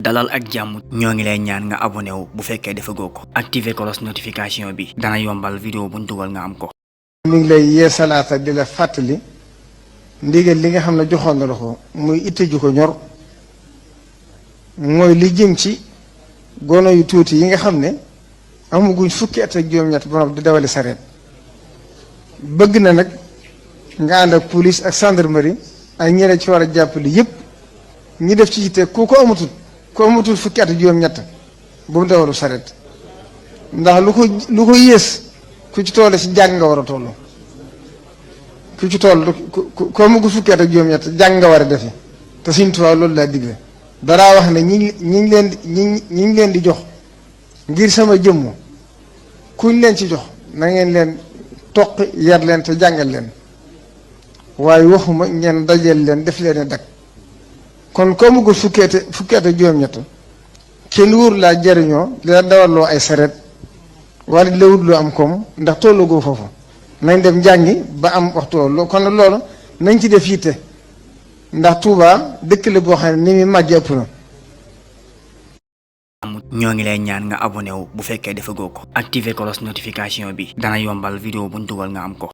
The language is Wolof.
dalal ak jàmm ñoo ngi lay ñaan nga abonné wu bu fekkee defagoo ko activer cloche notification bi dana yombal vidéo buñ dugal nga am ko. mi ngi lay yeesalaata di la fàttali ndigal li nga xam ne joxoon na la ko muy itte ju ko ñor mooy li jëm ci gono yu tuuti yi nga xam ne amaguñ fukki at ak juróom-ñett ba noppi di dawali sareet bëgg na nag nga ànd ak police ak gendarmerie ak ñeneen ci war a jàppale yëpp ñi def ci yitte ku ko amatul fukki at ak juróom-ñett bu mu dawalu sareet ndax lu ko yées ku ci toll si jàng nga war a toll ku ci toll ku amagul fukki at ak juróom-ñett jàng nga war a defe te Sëriñ Tuubaa loolu laa digle daraa wax ne ñi ngi leen di jox ngir sama jëmm kuñ leen ci jox na ngeen leen toq yar leen te jàngal leen waaye waxuma ngeen dajeel leen def leen dak kon ko amagul fukki at ak juróom-ñett kenn wóor laa jariñoo di la dawalloo ay sareet wala di la wutloo am koom ndax tollugoo foofu nañ dem jàngi ba am waxtu loolu kon loolu nañ ci def yitte ndax Touba dëkk la boo xam ne ni muy màgg ëpp na. ñoo ngi lay ñaan nga abonné wu bu fekkee defagoo ko activer cloche notification bi dana yombal vidéo buñ dugal nga am ko.